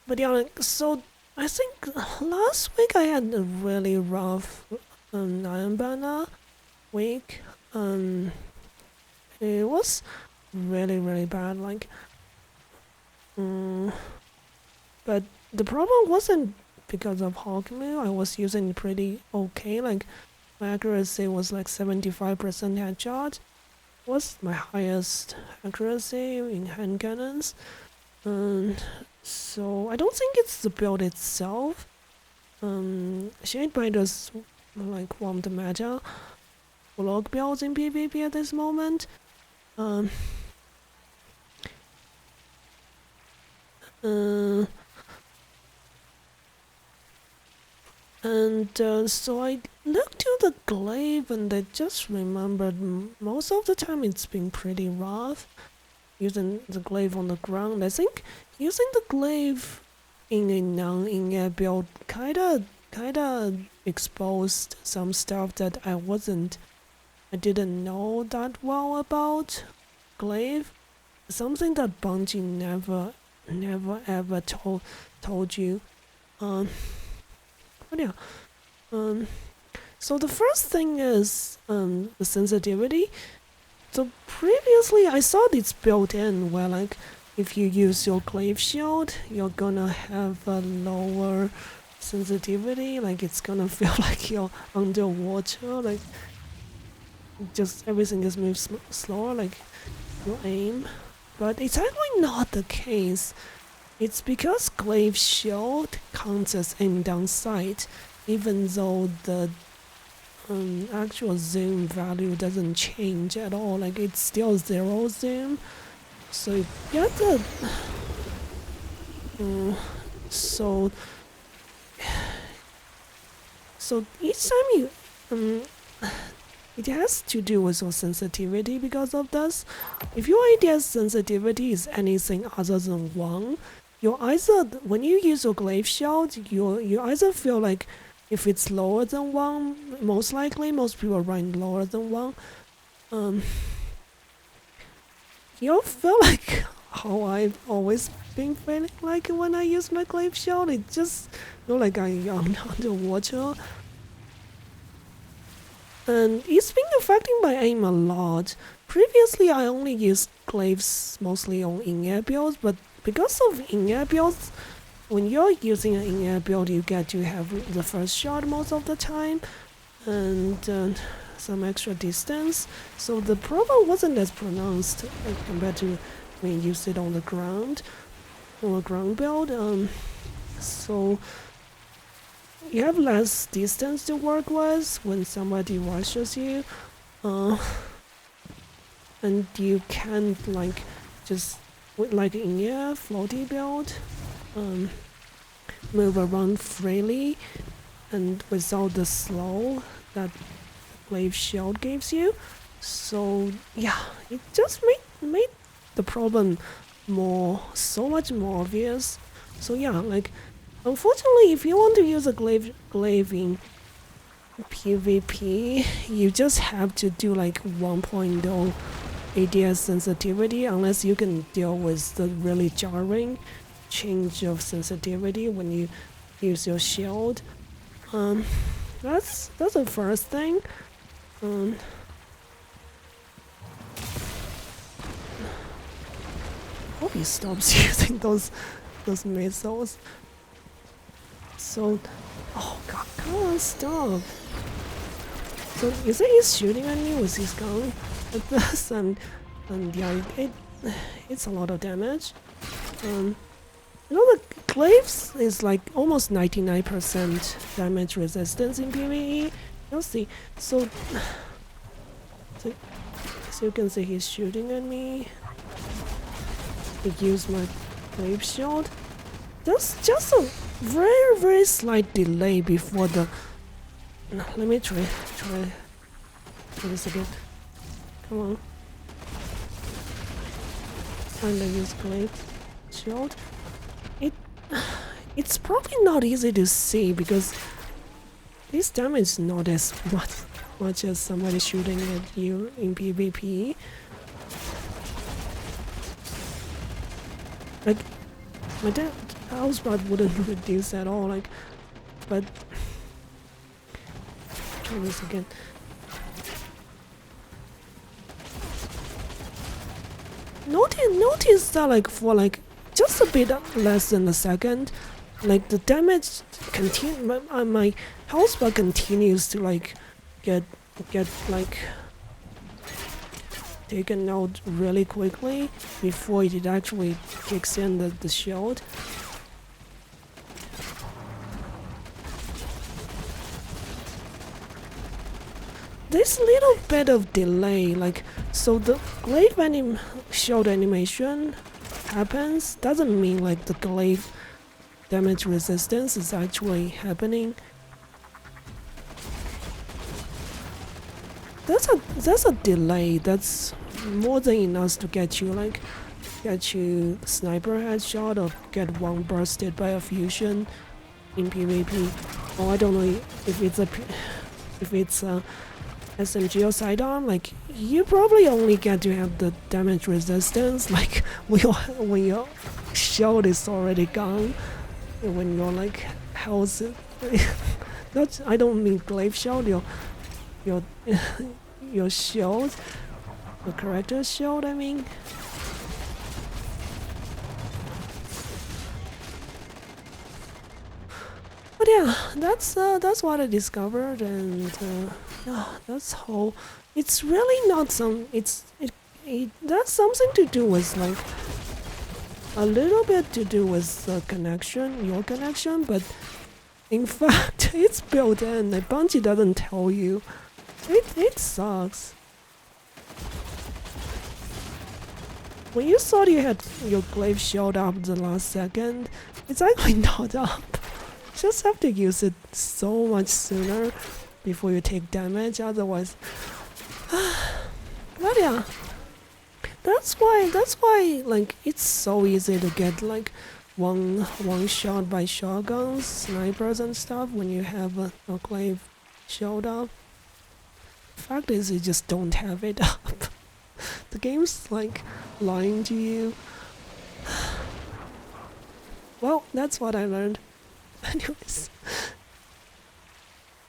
but yeah, like, so I think last week I had a really rough Iron Banner week. It was really bad. Um, but the problem wasn't because of Hawkmoon. I was using pretty okay. Like my accuracy was like 75% headshot. Was my highest accuracy in hand cannons. So I don't think it's the build itself. Shade does like one of the meta log builds in PvP at this moment. Um, uh, so I looked to the glaive and I just remembered most of the time it's been pretty rough using the glaive on the ground. I think using the glaive in a non-in-air build kinda exposed some stuff that I didn't know that well about Glaive. Something that Bungie never ever told you. Um, but yeah. So the first thing is the sensitivity. So previously I saw this built in where like if you use your Glaive shield, you're gonna have a lower sensitivity. Like it's gonna feel like you're underwater. Like just everything just moves slower. Like your aim. But it's actually not the case. It's because Glaive shield counts as aim down sight, even though the actual zoom value doesn't change at all. Like it's still 0 zoom. So you get the so each time you it has to do with your sensitivity because of this. If your ADS sensitivity is anything other than 1, when you use your Glaive shield, you either feel like if it's lower than 1, most likely most people run lower than 1, you'll feel like how I've always been feeling like when I use my Glaive shield. It just feel like I'm underwater. And it's been affecting my aim a lot. Previously I only used glaives mostly on in-air builds, but because of in-air builds, when you're using an in-air build you get to have the first shot most of the time, and some extra distance, so the problem wasn't as pronounced compared to when you use it on the ground, build. So you have less distance to work with when somebody rushes you, and you can't like just with like in your floaty build move around freely and without the slow that Glaive shield gives you. So yeah, it just made the problem so much more obvious. So yeah, like unfortunately, if you want to use a glaive in PvP, you just have to do like 1.0 ADS sensitivity, unless you can deal with the really jarring change of sensitivity when you use your shield. That's the first thing. Hope he stops using those missiles. So, oh god, come on, stop. So you say he's shooting at me with his gun at this, and yeah, it's a lot of damage. You know, the Glaives is like almost 99% damage resistance in PvE. You'll see. So you can see he's shooting at me. I use my Glaive shield. There's just a very slight delay before the. Let me try this again. Come on. And I use Glaive shield. It's probably not easy to see because this damage is not as much as somebody shooting at you in PvP. Like House bar wouldn't reduce at all, like, but try this again. Notice that like for like just a bit less than a second, like the damage my health bar continues to like get like taken out really quickly before it actually kicks in the shield. There's a little bit of delay, like, so the glaive shield animation happens doesn't mean like the glaive damage resistance is actually happening. That's a delay that's more than enough to get you sniper headshot or get one bursted by a fusion in PvP. Or I don't know if it's a SMG or sidearm, like you probably only get to have the damage resistance like when your shield is already gone, when your like health not I don't mean glaive shield, your your shield, the character shield, I mean. But yeah, that's what I discovered, and yeah, that's how. It's really not some. It that's something to do with like a little bit to do with the connection, your connection, but in fact, it's built in. Like Bungie doesn't tell you. It sucks. When you thought you had your glaive shield up the last second, it's actually not up. Just have to use it so much sooner before you take damage, otherwise. But yeah, that's why like it's so easy to get like one shot by shotguns, snipers and stuff when you have a glaive shield up. The fact is you just don't have it up. The game's like lying to you. Well, that's what I learned. Anyways,